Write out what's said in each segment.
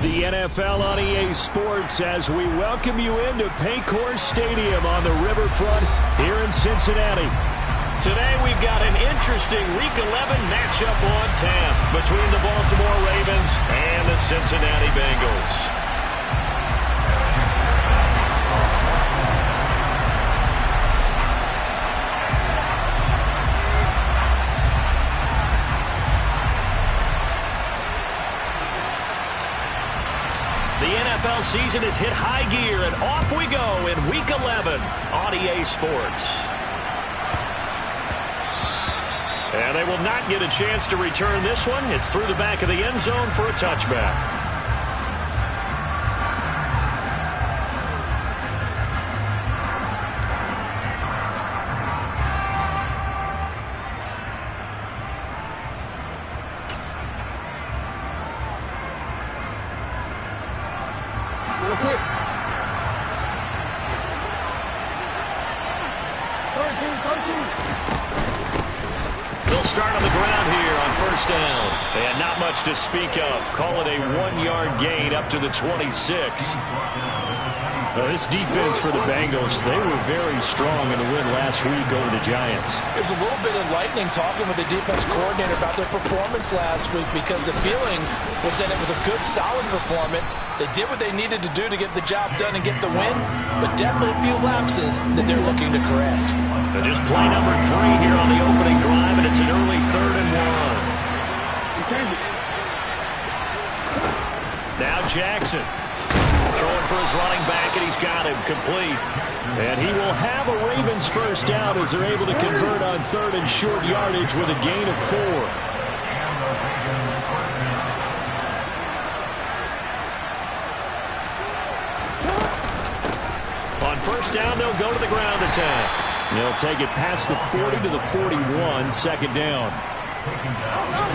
the NFL on EA Sports as we welcome you into Paycor Stadium on the riverfront here in Cincinnati. Today we've got an interesting Week 11 matchup on tap between the Baltimore Ravens and the Cincinnati Bengals. The NFL season has hit high gear, and off we go in Week 11 on EA Sports. And they will not get a chance to return this one. It's through the back of the end zone for a touchback. They'll start on the ground here on first down. And not much to speak of. Call it a 1-yard gain up to the 26. This defense for the Bengals, they were very strong in the win last week over the Giants. It was a little bit enlightening talking with the defense coordinator about their performance last week because the feeling was that it was a good, solid performance. They did what they needed to do to get the job done and get the win, but definitely a few lapses that they're looking to correct. And just play number 3 here on the opening drive, and it's an early 3rd and 1. Now Jackson. Throwing for his running back, and he's got him complete. And he will have a Ravens first down as they're able to convert on 3rd and short yardage with a gain of 4. On first down, they'll go to the ground attack. They'll take it past the 40 to the 41, second down.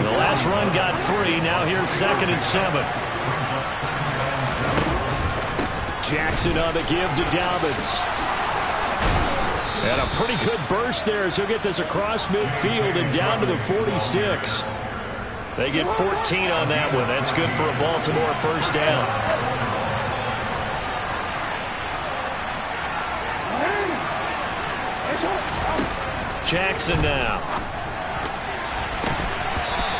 The last run got 3. Now here's 2nd and 7. Jackson on the give to Dobbins. And a pretty good burst there as he'll get this across midfield and down to the 46. They get 14 on that one. That's good for a Baltimore first down. Jackson now.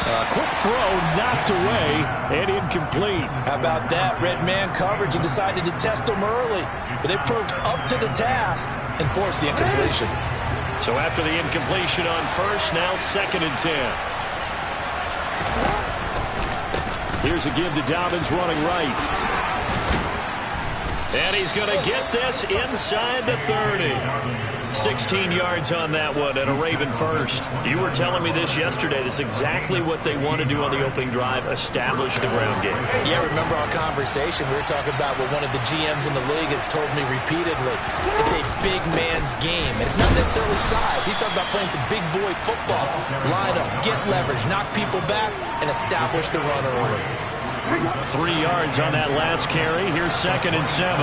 A quick throw knocked away and incomplete. How about that? Red man coverage and decided to test them early. But they proved up to the task and forced the incompletion. So after the incompletion on first, now 2nd and 10. Here's a give to Dobbins running right. And he's going to get this inside the 30. 16 yards on that one and a Raven first. You were telling me this yesterday. This is exactly what they want to do on the opening drive, establish the ground game. Yeah, remember our conversation. We were talking about what one of the GMs in the league has told me repeatedly. It's a big man's game, and it's not necessarily size. He's talking about playing some big boy football. Line up, get leverage, knock people back, and establish the run early. 3 yards on that last carry. Here's 2nd and 7.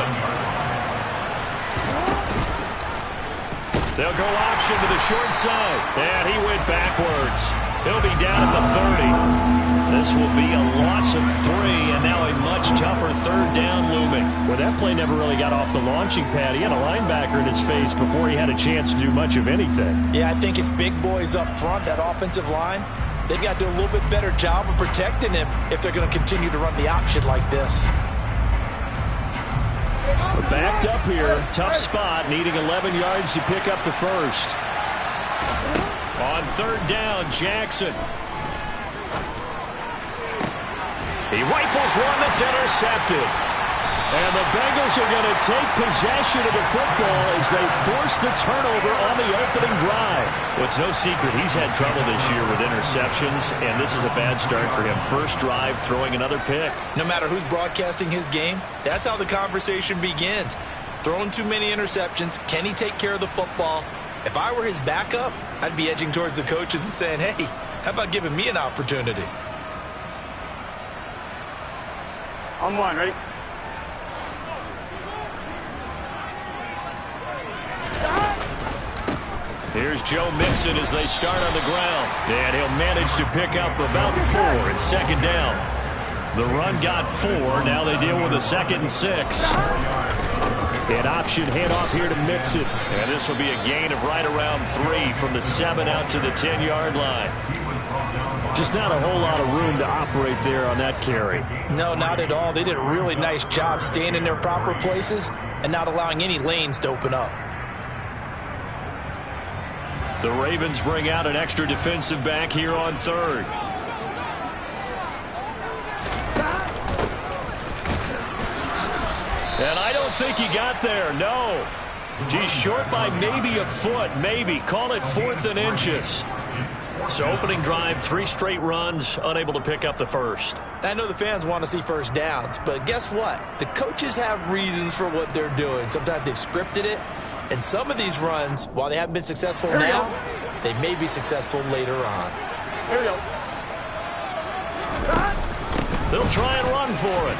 They'll go option to the short side. And he went backwards. He'll be down at the 30. This will be a loss of 3, and now a much tougher 3rd down looming. Well, that play never really got off the launching pad. He had a linebacker in his face before he had a chance to do much of anything. Yeah, I think his big boys up front, that offensive line, they've got to do a little bit better job of protecting him if they're going to continue to run the option like this. Backed up here, tough spot, needing 11 yards to pick up the first. On 3rd down, Jackson. He rifles one that's intercepted. And the Bengals are going to take possession of the football as they force the turnover on the opening drive. Well, it's no secret he's had trouble this year with interceptions, and this is a bad start for him. First drive, throwing another pick. No matter who's broadcasting his game, that's how the conversation begins. Throwing too many interceptions, can he take care of the football? If I were his backup, I'd be edging towards the coaches and saying, hey, how about giving me an opportunity? On 1, ready? Here's Joe Mixon as they start on the ground. And he'll manage to pick up about 4 in 2nd down. The run got 4. Now they deal with a 2nd and 6. An option handoff here to Mixon. And this will be a gain of right around 3 from the 7 out to the 10-yard line. Just not a whole lot of room to operate there on that carry. No, not at all. They did a really nice job staying in their proper places and not allowing any lanes to open up. The Ravens bring out an extra defensive back here on 3rd. And I don't think he got there, no. He's short by maybe a foot, maybe. Call it 4th and inches. So opening drive, 3 straight runs, unable to pick up the first. I know the fans want to see first downs, but guess what? The coaches have reasons for what they're doing. Sometimes they've scripted it, and some of these runs, while they haven't been successful now, they may be successful later on. Here we go. They'll try and run for it.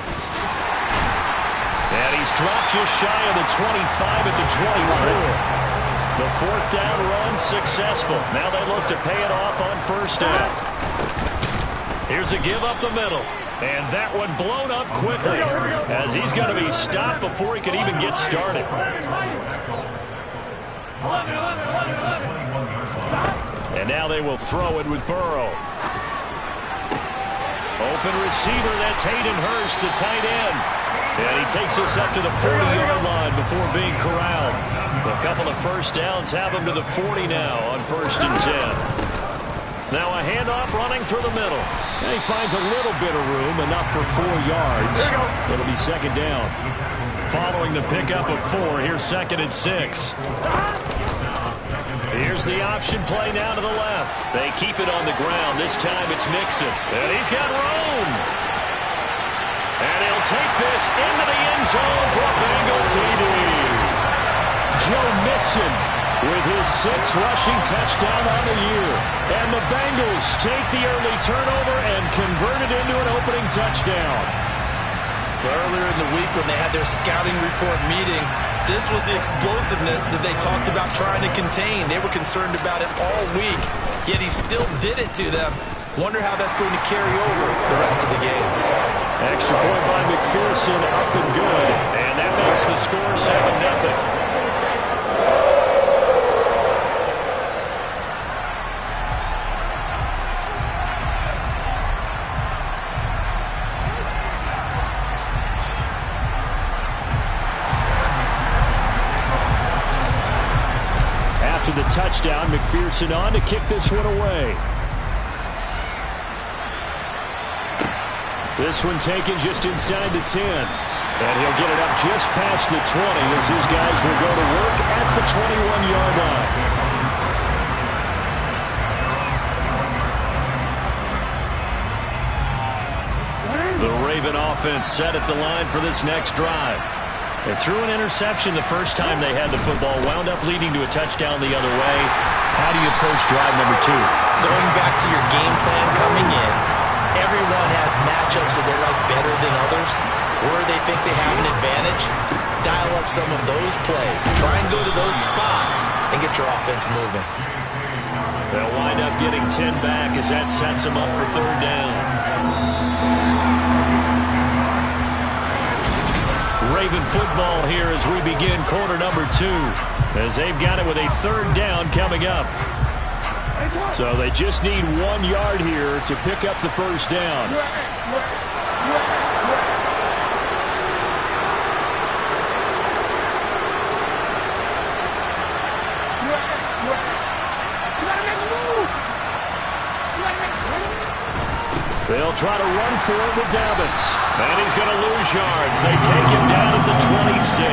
And he's dropped just shy of the 25 at the 24. The 4th down run successful. Now they look to pay it off on 1st down. Here's a give up the middle. And that one blown up quickly as he's going to be stopped before he can even get started. And now they will throw it with Burrow. Open receiver, that's Hayden Hurst, the tight end. And he takes us up to the 40-yard line before being corralled. A couple of first downs have him to the 40 now on 1st and 10. Now a handoff running through the middle. And he finds a little bit of room, enough for 4 yards. It'll be 2nd down. Following the pickup of 4, here's 2nd and 6. Here's the option play now to the left. They keep it on the ground. This time it's Mixon. And he's got room. And he'll take this into the end zone for a Bengal TD. Joe Mixon with his 6th rushing touchdown on the year. And the Bengals take the early turnover and convert it into an opening touchdown. Earlier in the week when they had their scouting report meeting, this was the explosiveness that they talked about trying to contain. They were concerned about it all week, yet he still did it to them. Wonder how that's going to carry over the rest of the game. Extra point by McPherson, up and good. And that makes the score 7-0. After the touchdown, McPherson on to kick this one away. This one taken just inside the 10. And he'll get it up just past the 20 as his guys will go to work at the 21-yard line. The Raven offense set at the line for this next drive. They threw an interception the first time they had the football, wound up leading to a touchdown the other way. How do you approach drive number 2? Going back to your game plan coming in, everyone has matchups that they like better than others, where they think they have an advantage. Dial up some of those plays. Try and go to those spots and get your offense moving. They'll wind up getting 10 back as that sets them up for 3rd down. Raven football here as we begin quarter number 2, as they've got it with a 3rd down coming up. So they just need 1 yard here to pick up the first down. They'll try to run for it with Dobbins. And he's going to lose yards. They take him down at the 26.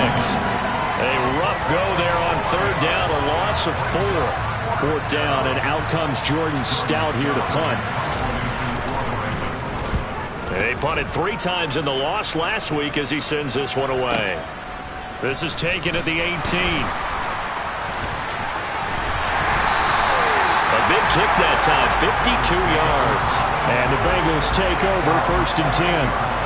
A rough go there on 3rd down, a loss of 4. 4th down, and out comes Jordan Stout here to punt. They punted 3 times in the loss last week as he sends this one away. This is taken at the 18. A big kick that time, 52 yards. And the Bengals take over 1st and 10.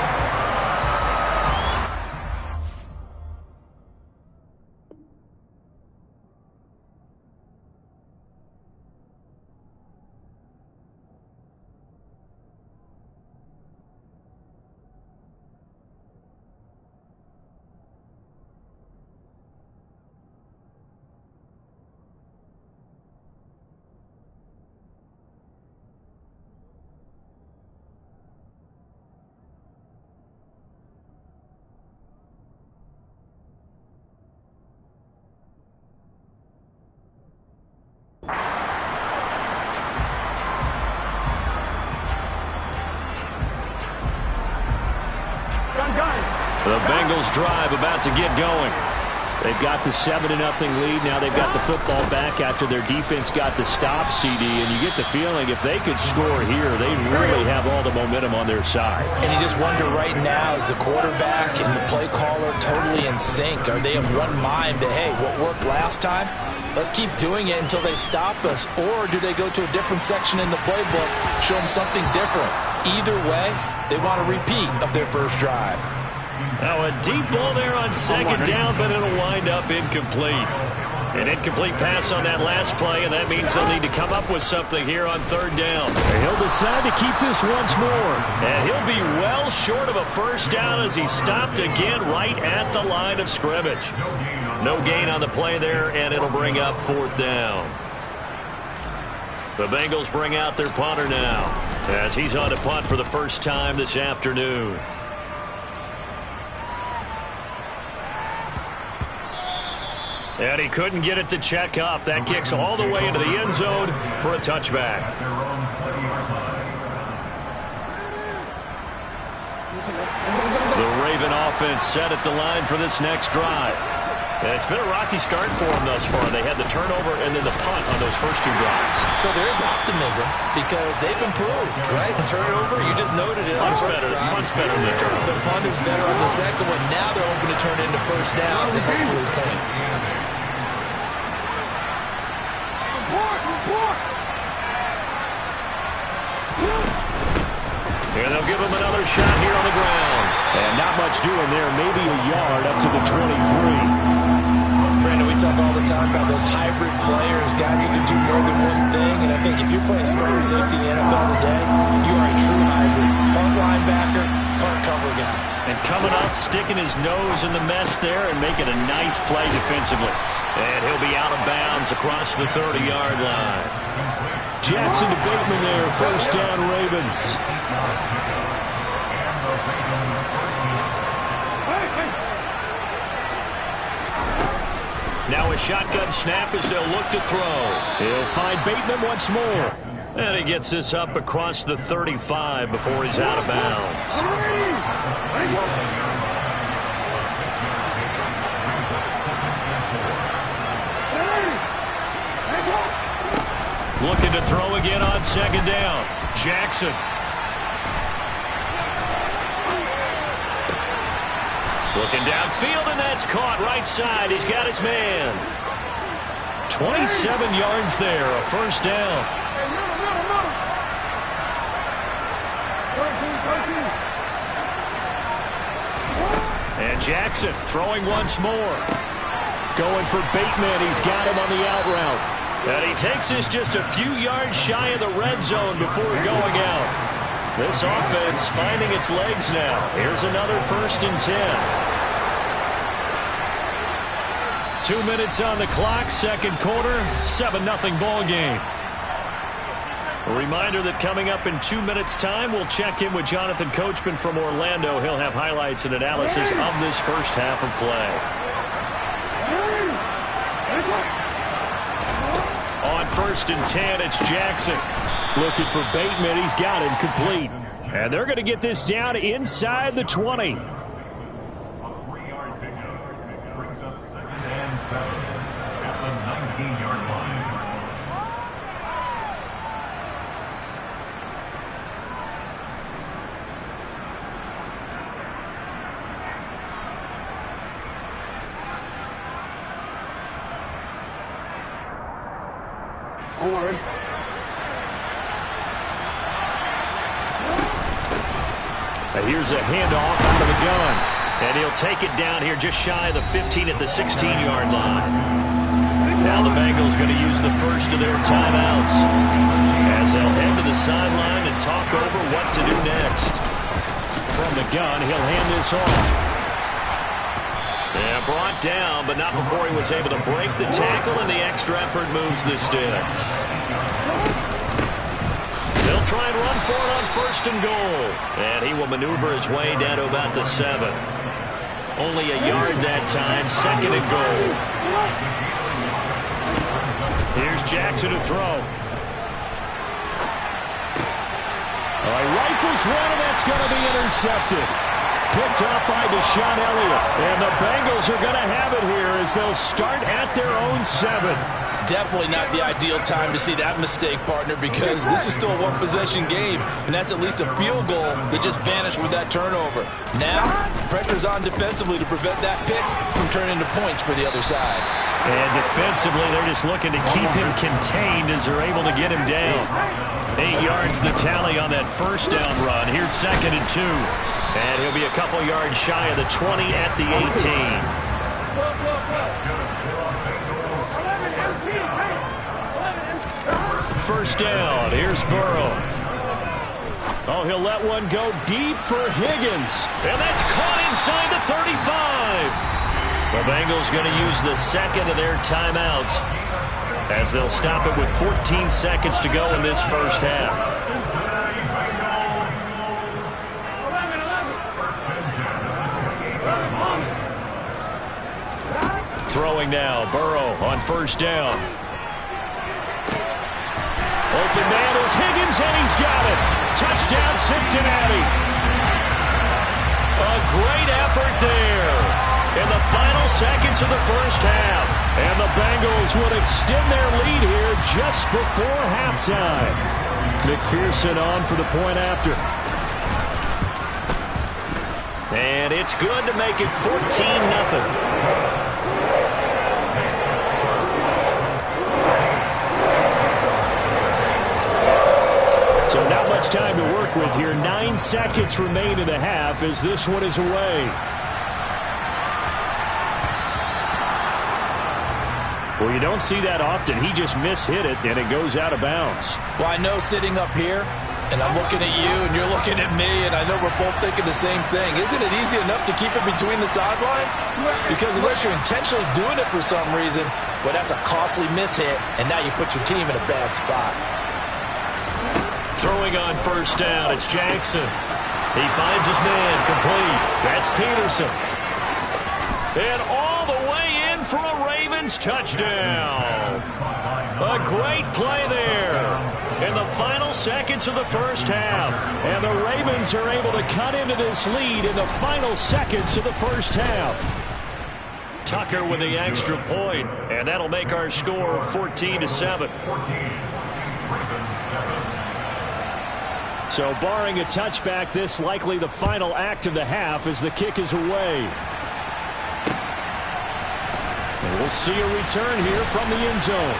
The Bengals drive about to get going. They've got the 7-0 lead. Now they've got the football back after their defense got the stop, CD. And you get the feeling if they could score here, they really have all the momentum on their side. And you just wonder right now, is the quarterback and the play caller totally in sync? Are they of one mind that, hey, what worked last time? Let's keep doing it until they stop us. Or do they go to a different section in the playbook, show them something different? Either way, they want a repeat of their first drive. Now a deep ball there on second down, but it'll wind up incomplete. An incomplete pass on that last play, and that means they'll need to come up with something here on third down. He'll decide to keep this once more. And he'll be well short of a first down as he stopped again right at the line of scrimmage. No gain on the play there, and it'll bring up fourth down. The Bengals bring out their punter now as he's on to punt for the first time this afternoon. And he couldn't get it to check up. That kicks all the way into the end zone for a touchback. The Raven offense set at the line for this next drive. And it's been a rocky start for them thus far. They had the turnover and then the punt on those first two drives. So there is optimism because they've improved, right? Turnover, you just noted it. Much better than the turnover. The punt is better on the second one. Now they're hoping to turn it into first downs and hopefully points. And they'll give him another shot here on the ground. And not much doing there. Maybe a yard up to the 23. Brandon, we talk all the time about those hybrid players, guys who can do more than one thing. And I think if you're playing strong safety in the NFL today, you are a true hybrid. Punt linebacker, punt cover guy. And coming up, sticking his nose in the mess there and making a nice play defensively. And he'll be out of bounds across the 30-yard line. Jackson to Bateman there, first down Ravens. Now a shotgun snap as they'll look to throw. He'll find Bateman once more. And he gets this up across the 35 before he's out of bounds. Looking to throw again on second down. Jackson. Looking downfield, and that's caught right side. He's got his man. 27 yards there, a first down. And Jackson throwing once more. Going for Bateman. He's got him on the out route. And he takes this just a few yards shy of the red zone before going out. This offense finding its legs now. Here's another 1st and 10. 2 minutes on the clock, second quarter, 7-0 ball game. A reminder that coming up in 2 minutes' time, we'll check in with Jonathan Coachman from Orlando. He'll have highlights and analysis of this first half of play. On 1st and 10, it's Jackson. Looking for Bateman. He's got him complete. And they're going to get this down inside the 20. A 3-yard pickup brings up 2nd and 7 at the 19-yard line. Here's a handoff out of the gun. And he'll take it down here just shy of the 15 at the 16-yard line. Now the Bengals going to use the first of their timeouts as they'll head to the sideline and talk over what to do next. From the gun, he'll hand this off. And brought down, but not before he was able to break the tackle, and the extra effort moves the sticks. They'll try and run for it on 1st and goal. And he will maneuver his way down to about the 7. Only a yard that time, 2nd and goal. Here's Jackson to throw. All right, rifles one, and that's going to be intercepted. picked off by Deshaun Elliott. And the Bengals are going to have it here as they'll start at their own 7. Definitely not the ideal time to see that mistake, partner, because this is still a one-possession game, and that's at least a field goal that just vanished with that turnover. Now, pressure's on defensively to prevent that pick from turning into points for the other side. And defensively, they're just looking to keep him contained as they're able to get him down. 8 yards the tally on that first down run. Here's 2nd and 2. And he'll be a couple yards shy of the 20 at the 18. First down. Here's Burrow. Oh, he'll let one go deep for Higgins. And that's caught inside the 35. The Bengals going to use the second of their timeouts as they'll stop it with 14 seconds to go in this first half. Throwing now. Burrow on first down. Open man is Higgins, and he's got it. Touchdown, Cincinnati. A great effort there in the final seconds of the first half. And the Bengals would extend their lead here just before halftime. McPherson on for the point after. And it's good to make it 14-0. So not much time to work with here. 9 seconds remain in the half as this one is away. Well, you don't see that often. He just mishit it, and it goes out of bounds. Well, I know sitting up here, and I'm looking at you, and you're looking at me, and I know we're both thinking the same thing. Isn't it easy enough to keep it between the sidelines? Because unless you're intentionally doing it for some reason, well, that's a costly mishit, and now you put your team in a bad spot. Throwing on first down, it's Jackson. He finds his man, complete. That's Peterson. And all the way in for a Ravens touchdown. A great play there in the final seconds of the first half. And the Ravens are able to cut into this lead in the final seconds of the first half. Tucker with the extra point, and that'll make our score 14-7. So barring a touchback, this likely the final act of the half as the kick is away. And we'll see a return here from the end zone.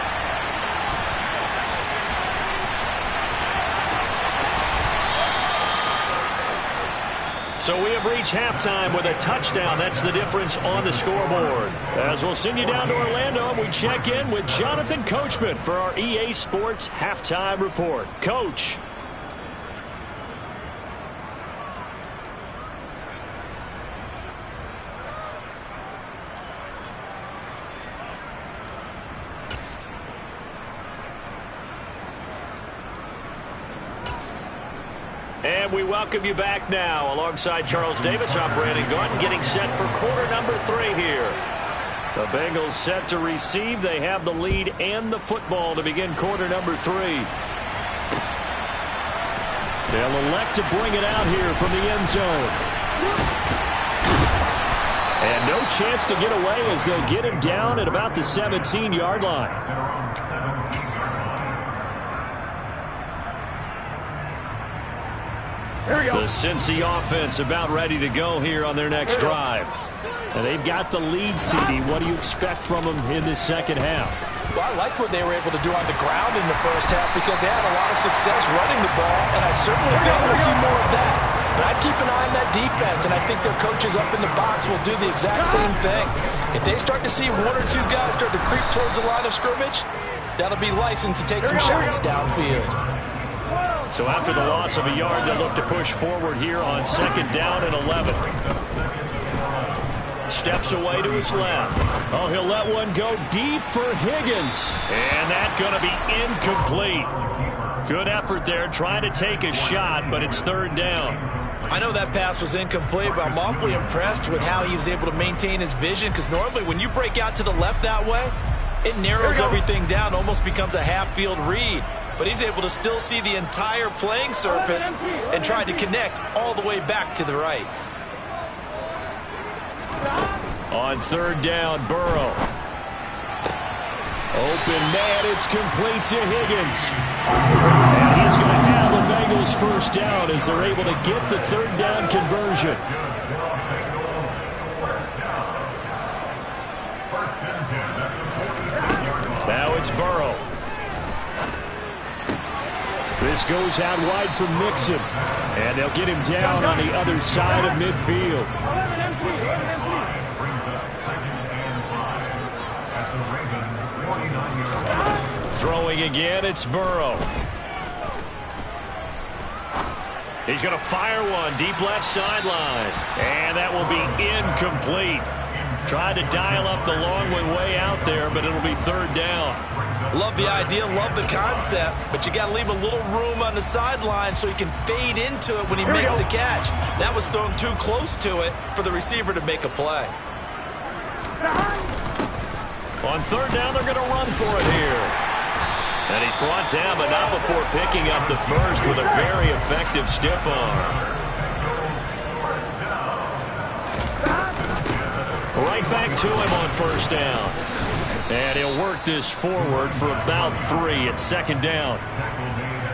So we have reached halftime with a touchdown. That's the difference on the scoreboard. As we'll send you down to Orlando, and we check in with Jonathan Coachman for our EA Sports Halftime Report. Coach. And we welcome you back now. Alongside Charles Davis, I'm Brandon Gaudin, getting set for quarter number 3 here. The Bengals set to receive. They have the lead and the football to begin quarter number 3. They'll elect to bring it out here from the end zone. And no chance to get away as they'll get him down at about the 17-yard line. The Cincy offense about ready to go here on their next drive. And they've got the lead, CD. What do you expect from them in this second half? Well, I like what they were able to do on the ground in the first half because they had a lot of success running the ball, and I certainly think we'll see more of that. But I'd keep an eye on that defense, and I think their coaches up in the box will do the exact same thing. If they start to see 1 or 2 guys start to creep towards the line of scrimmage, that'll be licensed to take some shots downfield. So after the loss of a yard, they'll look to push forward here on 2nd down and 11. Steps away to his left. Oh, he'll let one go deep for Higgins. And that's going to be incomplete. Good effort there, trying to take a shot, but it's 3rd down. I know that pass was incomplete, but I'm awfully impressed with how he was able to maintain his vision, because normally when you break out to the left that way, it narrows everything down, almost becomes a half-field read. But he's able to still see the entire playing surface and try to connect all the way back to the right. On third down, Burrow. Open man, it's complete to Higgins. And he's going to have the Bengals first down as they're able to get the third down conversion. Now it's Burrow. This goes out wide for Mixon. And they'll get him down on the other side of midfield. Throwing again, it's Burrow. He's going to fire one deep left sideline. And that will be incomplete. Tried to dial up the long one way out there, but it'll be third down. Love the idea, love the concept, but you got to leave a little room on the sideline so he can fade into it when he makes the catch. That was thrown too close to it for the receiver to make a play. On third down, they're going to run for it here. And he's brought down, but not before picking up the first with a very effective stiff arm. Right back to him on first down. And he'll work this forward for about 3 at second down.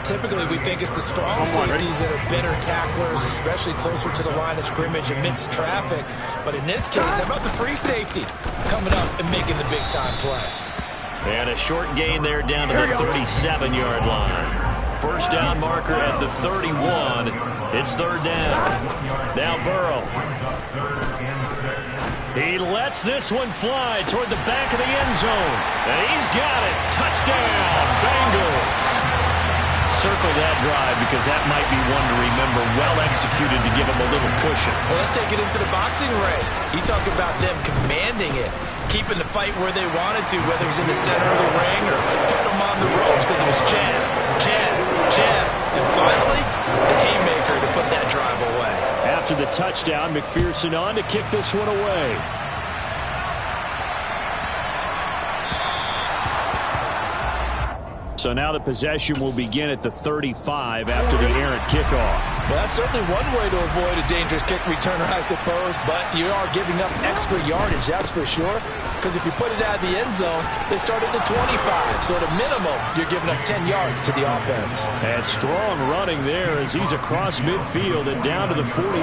Typically, we think it's the strong safeties that are better tacklers, especially closer to the line of scrimmage amidst traffic. But in this case, how about the free safety coming up and making the big-time play? And a short gain there down to the 37-yard line. First down marker at the 31. It's third down. Now Burrow. He lets this one fly toward the back of the end zone. And he's got it. Touchdown, Bengals. Circle that drive because that might be one to remember. Well executed to give him a little cushion. Well, let's take it into the boxing ring. You talk about them commanding it, keeping the fight where they wanted to, whether it was in the center of the ring or putting them on the ropes because it was jab, jab, jab. And finally, the haymaker to put that drive away. After the touchdown, McPherson on to kick this one away. So now the possession will begin at the 35 after the errant kickoff. Well, that's certainly one way to avoid a dangerous kick returner, I suppose, but you are giving up extra yardage, that's for sure. Because if you put it out of the end zone, they start at the 25. So at a minimum, you're giving up 10 yards to the offense. And strong running there as he's across midfield and down to the 49.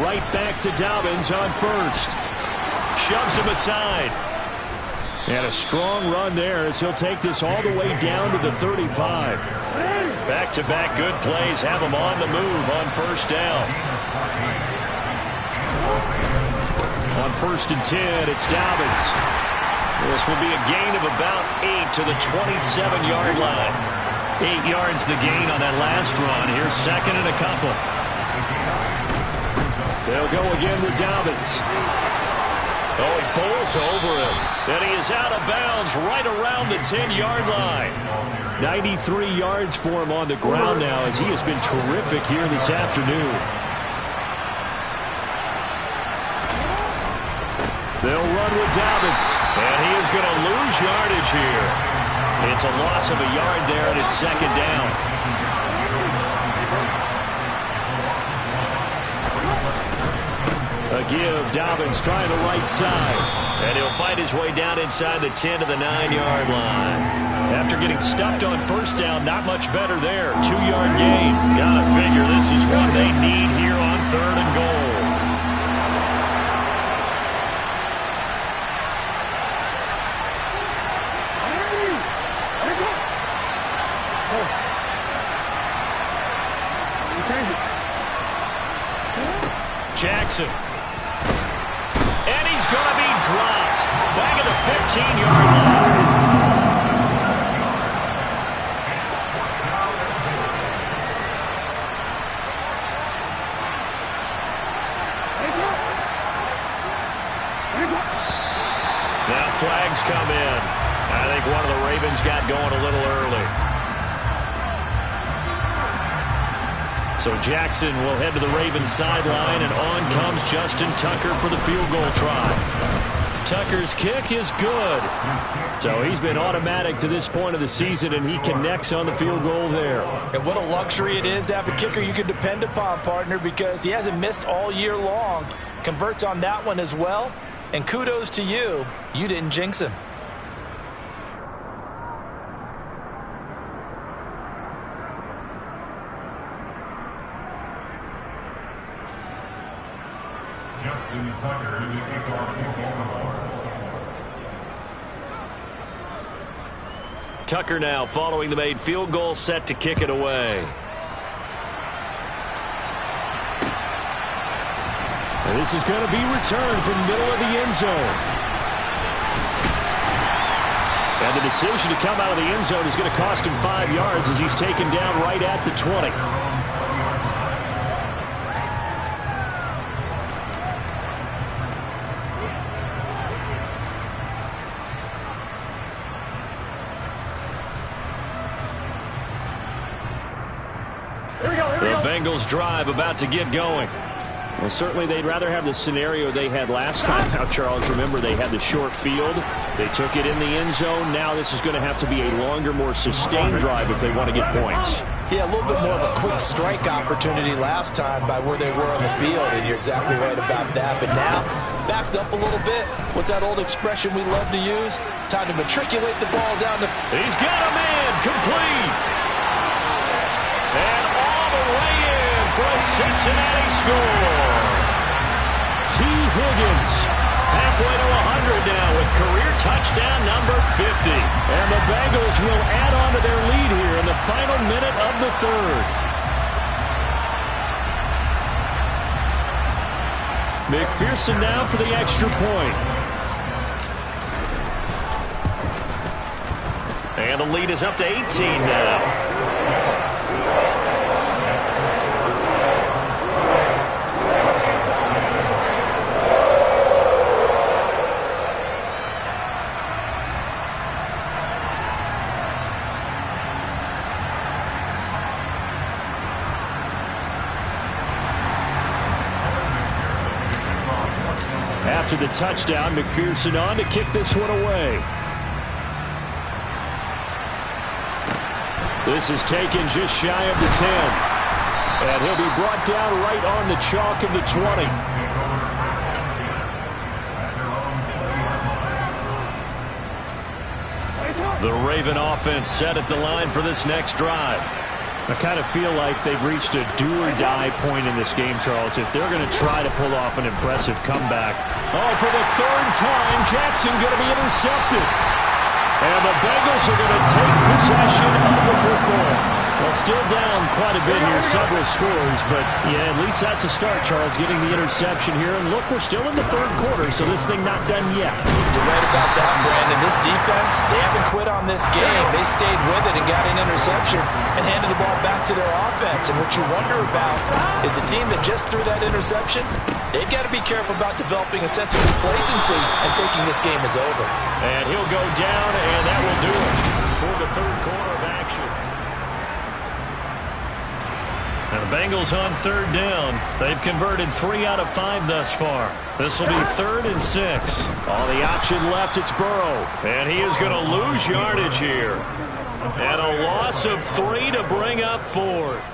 Right back to Dobbins on first. Shoves him aside. And a strong run there as he'll take this all the way down to the 35. Back-to-back good plays have him on the move on first down. On first and 10, it's Dobbins. This will be a gain of about 8 to the 27-yard line. 8 yards the gain on that last run. Here's second and a couple. They'll go again with Dobbins. Oh, he pulls over him. And he is out of bounds right around the 10-yard line. 93 yards for him on the ground now as he has been terrific here this afternoon. They'll run with Dobbins. And he is going to lose yardage here. It's a loss of a yard there, and it's second down. A give, Dobbins trying the right side. And he'll fight his way down inside the 10 to the 9-yard line. After getting stuffed on first down, not much better there. 2-yard gain. Gotta figure this is what they need here on third and goal. Jackson. And he's going to be dropped. Back at the 15-yard line. Now flags come in. I think one of the Ravens got going a little early. So Jackson will head to the Ravens sideline, and on comes Justin Tucker for the field goal try. Tucker's kick is good. So he's been automatic to this point of the season, and he connects on the field goal there. And what a luxury it is to have a kicker you can depend upon, partner, because he hasn't missed all year long. Converts on that one as well. And kudos to you. You didn't jinx him. Justin Tucker to kick off for Baltimore. Tucker now following the made field goal, set to kick it away. And this is going to be returned from middle of the end zone. And the decision to come out of the end zone is going to cost him 5 yards as he's taken down right at the 20. The Bengals drive about to get going. Well, certainly they'd rather have the scenario they had last time. Now, Charles, remember they had the short field. They took it in the end zone. Now this is going to have to be a longer, more sustained drive if they want to get points. Yeah, a little bit more of a quick strike opportunity last time by where they were on the field, and you're exactly right about that. But now, backed up a little bit. What's that old expression we love to use? Time to matriculate the ball down to... He's got a man, complete. And all the way in for a Cincinnati score. T. Higgins, halfway to 100 now with career touchdown number 50. And the Bengals will add on to their lead here in the final minute of the third. McPherson now for the extra point. And the lead is up to 18 now. After the touchdown, McPherson on to kick this one away. This is taken just shy of the 10. And he'll be brought down right on the chalk of the 20. The Raven offense set at the line for this next drive. I kind of feel like they've reached a do-or-die point in this game, Charles. If they're going to try to pull off an impressive comeback. Oh, for the third time, Jackson going to be intercepted. And the Bengals are going to take possession of the football. Well, still down quite a bit here, several scores, but yeah, at least that's a start, Charles, getting the interception here. And look, we're still in the third quarter, so this thing not done yet. You're right about that, Brandon. This defense, they haven't quit on this game. They stayed with it and got an interception and handed the ball back to their offense. And what you wonder about is the team that just threw that interception, they've got to be careful about developing a sense of complacency and thinking this game is over. And he'll go down, and that will do it for the third quarter of action. And the Bengals on third down. They've converted 3 out of 5 thus far. This will be 3rd and 6. On the option left, it's Burrow. And he is going to lose yardage here. And a loss of 3 to bring up 4th.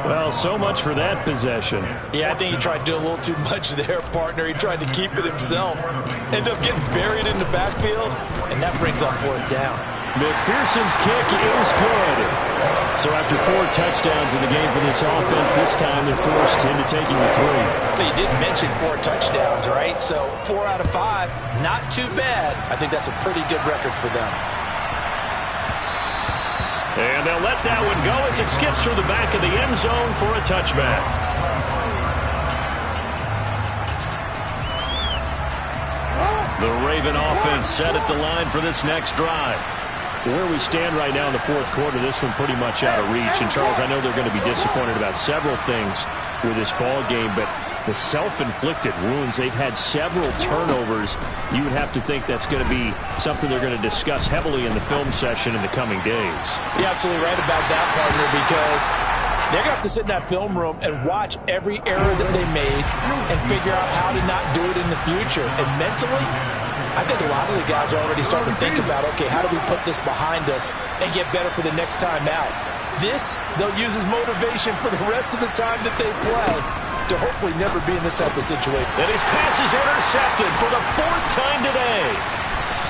Well, so much for that possession. Yeah, I think he tried to do a little too much there, partner. He tried to keep it himself. Ended up getting buried in the backfield, and that brings up 4th down. McPherson's kick is good. So after 4 touchdowns in the game for this offense, this time they're forced into taking the 3. But you did mention 4 touchdowns, right? So 4 out of 5, not too bad. I think that's a pretty good record for them. And they'll let that one go as it skips through the back of the end zone for a touchback. The Raven offense set at the line for this next drive. Where we stand right now in the 4th quarter, this one pretty much out of reach. And, Charles, I know they're going to be disappointed about several things with this ball game, but the self-inflicted wounds, they've had several turnovers. You would have to think that's going to be something they're going to discuss heavily in the film session in the coming days. You're absolutely right about that, partner, because they're going to have to sit in that film room and watch every error that they made and figure out how to not do it in the future. And mentally, I think a lot of the guys are already starting to think about, okay, how do we put this behind us and get better for the next time out? This, they'll use as motivation for the rest of the time that they play to hopefully never be in this type of situation. And his pass is intercepted for the 4th time today.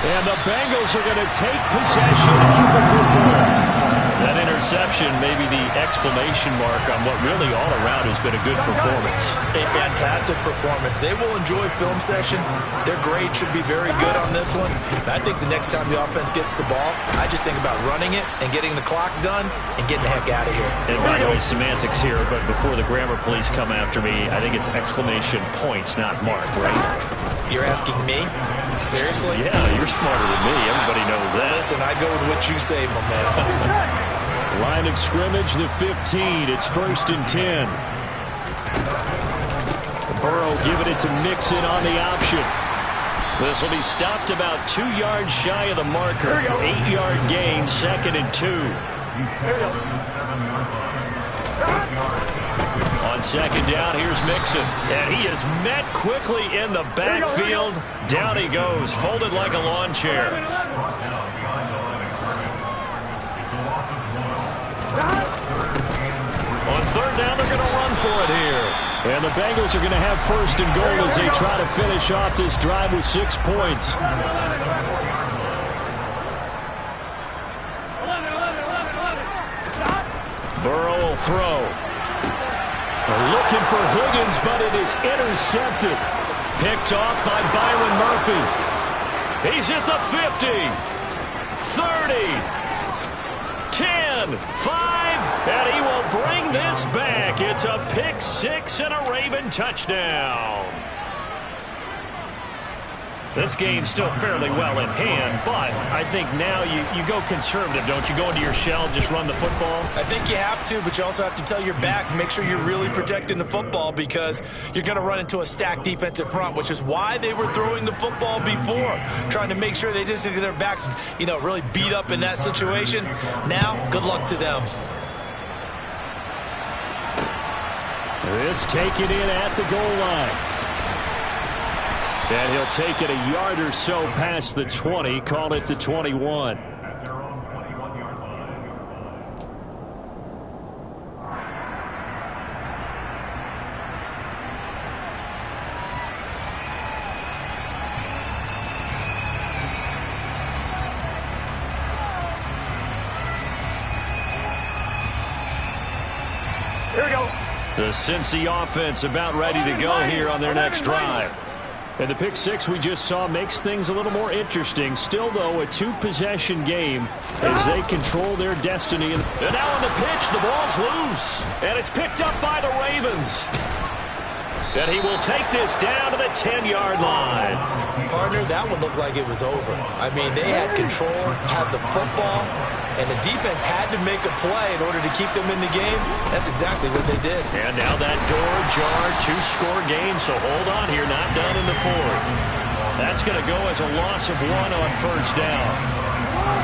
And the Bengals are going to take possession of the football. That interception may be the exclamation mark on what really all around has been a good performance. A fantastic performance. They will enjoy film session. Their grade should be very good on this one. I think the next time the offense gets the ball, I just think about running it and getting the clock done and getting the heck out of here. And by the way, semantics here, but before the grammar police come after me, I think it's exclamation point, not mark, right? You're asking me? Seriously? Yeah, you're smarter than me. Everybody knows that. Listen, I go with what you say, my man. Line of scrimmage, the 15. It's 1st and 10. Burrow giving it to Mixon on the option. This will be stopped about 2 yards shy of the marker. 8-yard gain, 2nd and 2. On 2nd down, here's Mixon. And he is met quickly in the backfield. Down he goes, folded like a lawn chair. On 3rd down, they're going to run for it here. And the Bengals are going to have 1st and goal as they try to finish off this drive with 6 points. Burrow will throw. They're looking for Higgins, but it is intercepted. Picked off by Byron Murphy. He's at the 50, 30, 10, 5, and he will bring this back. It's a pick 6 and a Raven touchdown. This game's still fairly well in hand, but I think now you go conservative, don't you? Go into your shell, just run the football? I think you have to, but you also have to tell your backs, make sure you're really protecting the football because you're going to run into a stacked defensive front, which is why they were throwing the football before, trying to make sure they just get their backs, really beat up in that situation. Now, good luck to them. This taken in at the goal line. And he'll take it a yard or so past the 20, call it the 21. Here we go. The Cincy offense about ready to go here on their next drive. And the pick 6 we just saw makes things a little more interesting. Still, though, a 2-possession game as they control their destiny. And now on the pitch, the ball's loose. And it's picked up by the Ravens. And he will take this down to the 10-yard line. Partner, that one looked like it was over. I mean, they had control, had the football, and the defense had to make a play in order to keep them in the game. That's exactly what they did. And now that door ajar, 2-score game, so hold on here, not done in the 4th. That's going to go as a loss of 1 on 1st down.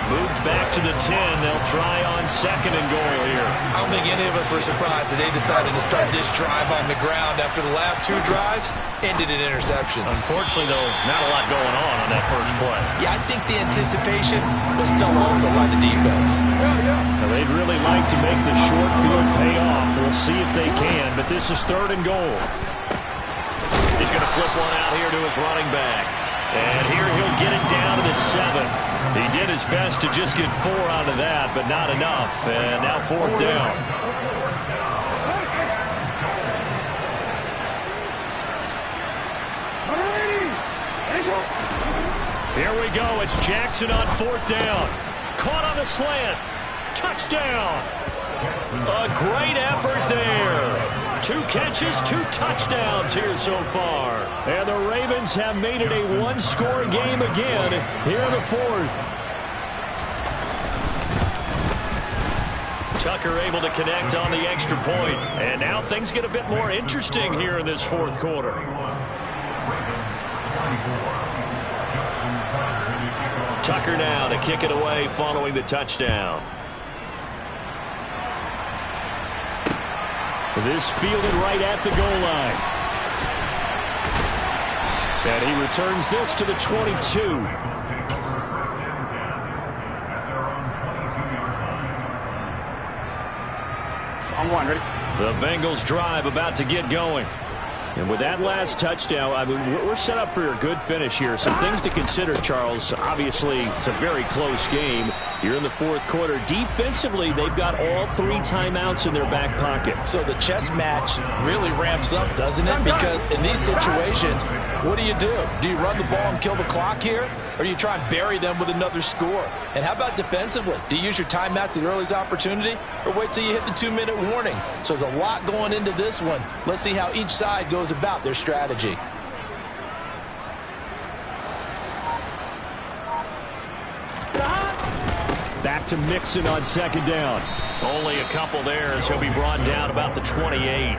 Moved back to the 10. They'll try on 2nd and goal here. I don't think any of us were surprised that they decided to start this drive on the ground after the last 2 drives ended in interceptions. Unfortunately, though, not a lot going on that first play. Yeah, I think the anticipation was felt also by the defense. Now, they'd really like to make the short field pay off. We'll see if they can, but this is 3rd and goal. He's going to flip one out here to his running back. And here he'll get it down to the 7. He did his best to just get 4 out of that, but not enough. And now 4th down. Here we go. It's Jackson on 4th down. Caught on the slant. Touchdown. A great effort there. 2 catches, 2 touchdowns here so far. And the Ravens have made it a 1-score game again here in the 4th. Tucker able to connect on the extra point. And now things get a bit more interesting here in this 4th quarter. Tucker now to kick it away following the touchdown. This fielded right at the goal line. And he returns this to the 22. On one, ready? The Bengals drive about to get going. And with that last touchdown, I mean, we're set up for a good finish here. Some things to consider, Charles. Obviously, it's a very close game. You're in the fourth quarter. Defensively, they've got all 3 timeouts in their back pocket. So the chess match really ramps up, doesn't it? Because in these situations, what do? Do you run the ball and kill the clock here? Or do you try and bury them with another score? And how about defensively? Do you use your timeouts at the earliest opportunity? Or wait till you hit the 2-minute warning? So there's a lot going into this one. Let's see how each side goes about their strategy. Back to Mixon on second down. Only a couple there as he'll be brought down about the 28.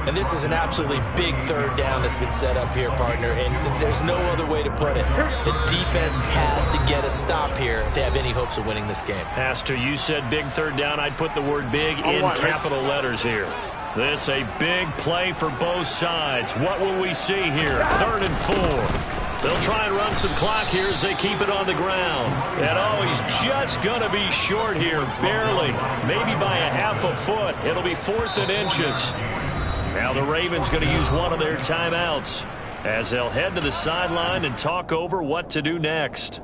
And this is an absolutely big third down that's been set up here, partner, and there's no other way to put it. The defense has to get a stop here if they have any hopes of winning this game. Pastor, you said big third down. I'd put the word big in capital letters here. This a big play for both sides. What will we see here? 3rd and 4. They'll try and run some clock here as they keep it on the ground. And he's just going to be short here, barely. Maybe by a half a foot. It'll be 4th and inches. Now the Ravens going to use one of their timeouts as they'll head to the sideline and talk over what to do next.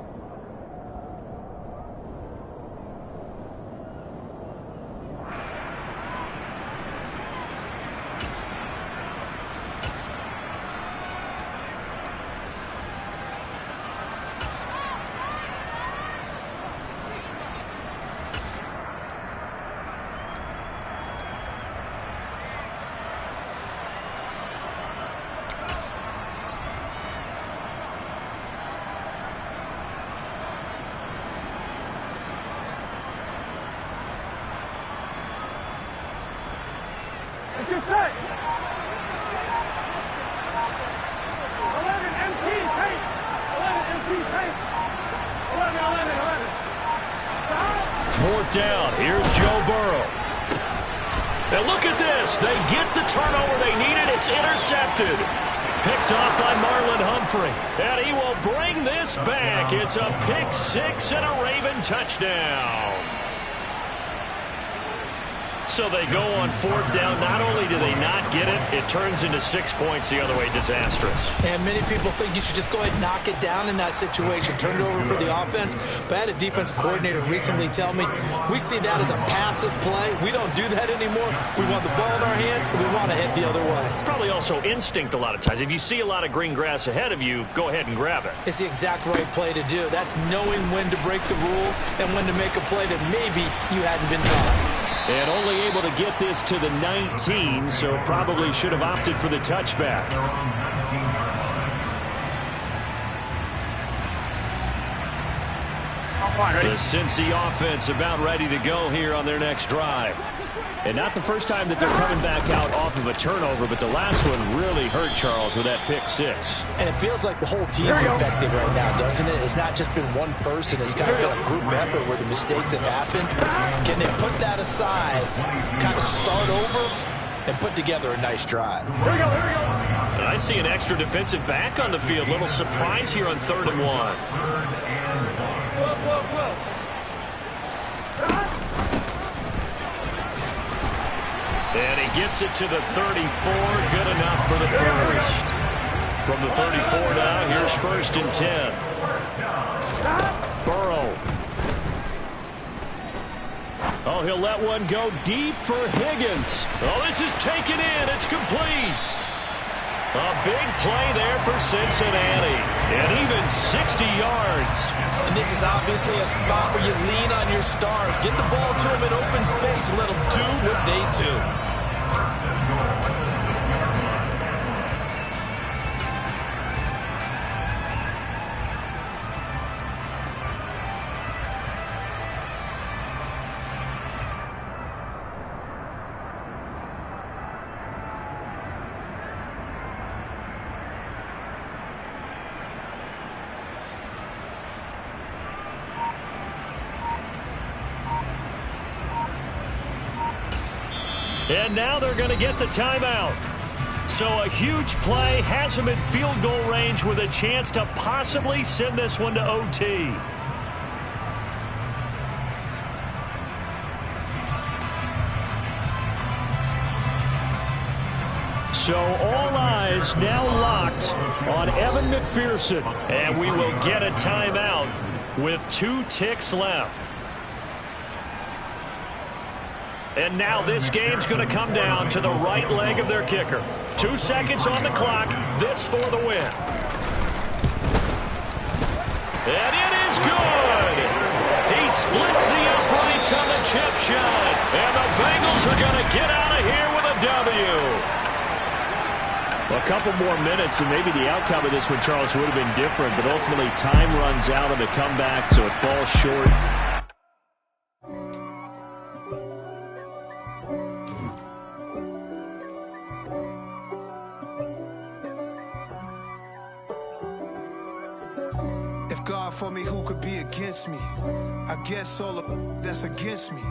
Get set. 11 MT paint. 11 MT paint. 11. 4th down. Here's Joe Burrow. And look at this. They get the turnover they needed. It's intercepted. Picked off by Marlon Humphrey. And he will bring this back. It's a pick 6 and a Raven touchdown. So they go on 4th down. Not only do they not get it, it turns into 6 points the other way. Disastrous. And many people think you should just go ahead and knock it down in that situation. Turn it over for the offense. But I had a defensive coordinator recently tell me, we see that as a passive play. We don't do that anymore. We want the ball in our hands, and we want to head the other way. It's probably also instinct a lot of times. If you see a lot of green grass ahead of you, go ahead and grab it. It's the exact right play to do. That's knowing when to break the rules and when to make a play that maybe you hadn't been taught. And only able to get this to the 19, so probably should have opted for the touchback. The Cincy offense about ready to go here on their next drive. And not the first time that they're coming back out off of a turnover, but the last one really hurt Charles with that pick 6. And it feels like the whole team's affected right now, doesn't it? It's not just been one person. It's kind of been a group effort where the mistakes have happened. Can they put that aside, kind of start over, and put together a nice drive? Here we go. And I see an extra defensive back on the field. Little surprise here on 3rd and 1. And he gets it to the 34. Good enough for the first. From the 34 now, here's 1st and 10. Burrow. Oh, he'll let one go deep for Higgins. Oh, this is taken in. It's complete. A big play there for Cincinnati. And even 60 yards. And this is obviously a spot where you lean on your stars. Get the ball to them in open space and let them do what they do. And now they're going to get the timeout. So a huge play has him in field goal range with a chance to possibly send this one to OT. So all eyes now locked on Evan McPherson. And we will get a timeout with 2 ticks left. And now this game's going to come down to the right leg of their kicker. 2 seconds on the clock. This for the win. And it is good. He splits the uprights on the chip shot. And the Bengals are going to get out of here with a W. A couple more minutes and maybe the outcome of this one, Charles, would have been different. But ultimately time runs out on the comeback, so it falls short. God for me, who could be against me? I guess all of that's against me.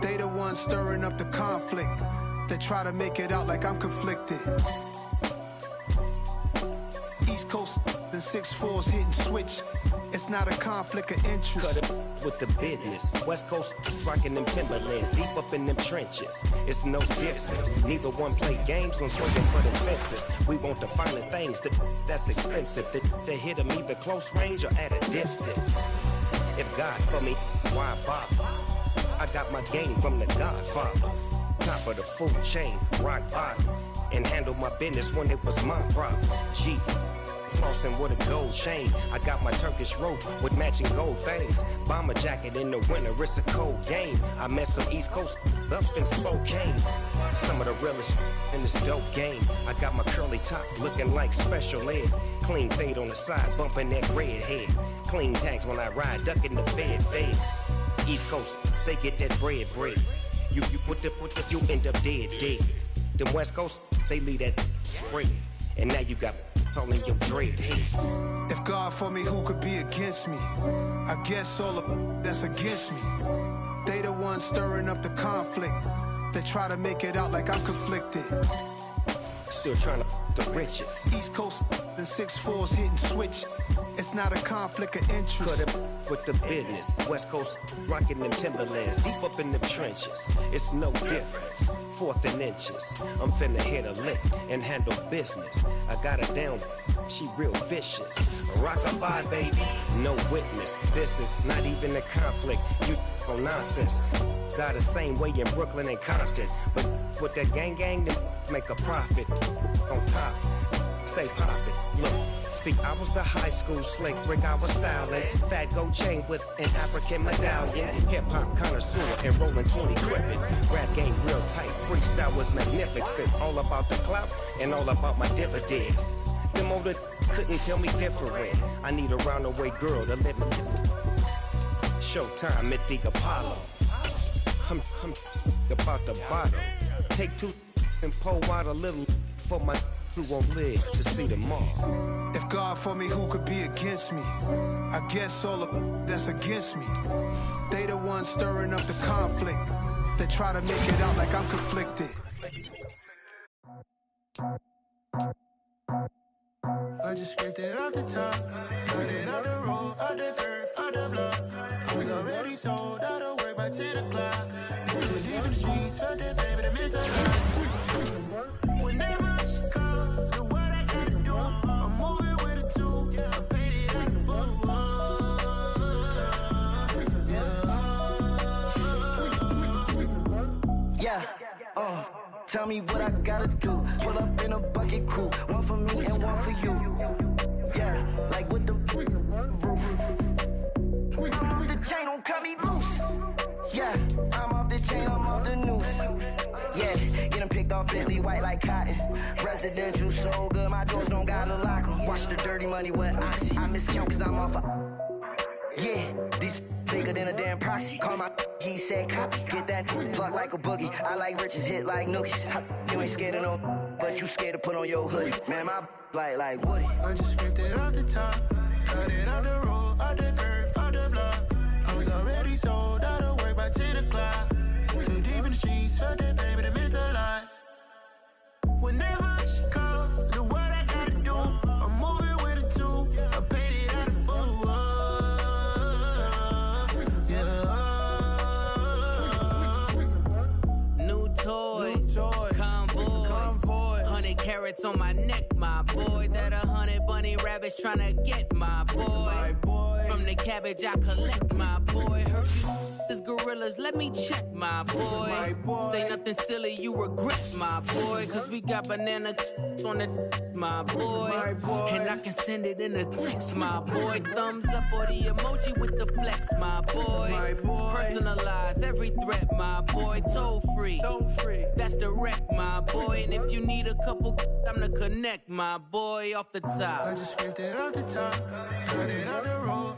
They the ones stirring up the conflict. They try to make it out like I'm conflicted. East Coast, the 6'4s hitting switch. It's not a conflict of interest. Cut it with the business. West Coast rocking them Timberlands, deep up in them trenches. It's no difference. Neither one play games, one swinging for the fences. We want the finer things that's expensive. To hit them either close range or at a distance. If God for me, why bother? I got my game from the Godfather. Top of the food chain, rock bottom. And handle my business when it was my problem. Jeep. Flossing with a gold chain. I got my Turkish rope with matching gold things. Bomber jacket in the winter, it's a cold game. I met some East Coast up in Spokane. Some of the realest in this dope game. I got my curly top looking like special ed. Clean fade on the side, bumping that red head. Clean tags when I ride, ducking the feds. East Coast, they get that bread. You you end up dead. Them West Coast, they leave that spread. And now you got calling your dread. If God for me, who could be against me? I guess all of that's against me. They the ones stirring up the conflict. They try to make it out like I'm conflicted. Still trying to the riches. East Coast, the 6'4s hitting switch. It's not a conflict of interest. Cut it with the business. West Coast rocking them Timberlands, deep up in them trenches. It's no difference. 4th and inches. I'm finna hit a lick and handle business. I got her down, she real vicious. Rock-a-bye, baby, no witness. This is not even a conflict. You on nonsense. Got the same way in Brooklyn and Compton. But with that gang, then make a profit. On top, stay poppin'. Look. See, I was the high school slick Rick, I was styling. Fat gold chain with an African medallion. Hip-hop connoisseur and rolling 20 gripping. Rap game real tight, freestyle was magnificent. All about the clout and all about my dividends. Them older couldn't tell me different. I need a roundaway girl to live in. Showtime at the Apollo. I'm about the bottom. Take 2 and pour out a little for my who won't live to see tomorrow. If God for me, who could be against me? I guess all of that's against me. They the ones stirring up the conflict. They try to make it out like I'm conflicted. I just scraped it off the top, cut it on the road, on the curve, on the block. I was already sold out of work by 10 o'clock. Was in the streets, felt that baby, the mental lie. Whenever she calls, look what I gotta do. I'm moving with a 2, I paid it at the phone. Yeah, tell me what I gotta do. Pull up in a bucket crew, one for me and one for you. Yeah, like with the roof. I'm off the chain, don't cut me loose. Yeah, I'm off the chain, I'm off the noose. Yeah, get them picked off Bentley white like cotton. Residential so good, my doors don't gotta lock them. Watch the dirty money with Oxy. I miscount cause I'm off yeah, these bigger than a damn proxy. Call my he said copy. Get that plug like a boogie. I like riches, hit like nookies. You ain't scared of no, but you scared to put on your hoodie. Man, my like Woody. I just scraped it off the top, cut it on the road, on the curve, on the block. I was already sold out of work by 10 o'clock. Too deep in the streets, felt that baby, the mental lie. Whenever she toys. Convoys. 100 carats on my neck, my boy. That 100 bunny rabbits tryna get my boy. From the cabbage I collect, my boy. Heard you is gorillas, let me check, my boy. Say nothing silly, you regret, my boy. Cause we got banana on the my boy. And I can send it in a text, my boy. Thumbs up or the emoji with the flex, my boy. Personalize every threat, my boy. Toll free. That's direct, my boy. And if you need a couple, I'm the connect, my boy. Off the top. I just scraped it off the top. Cut it on the road.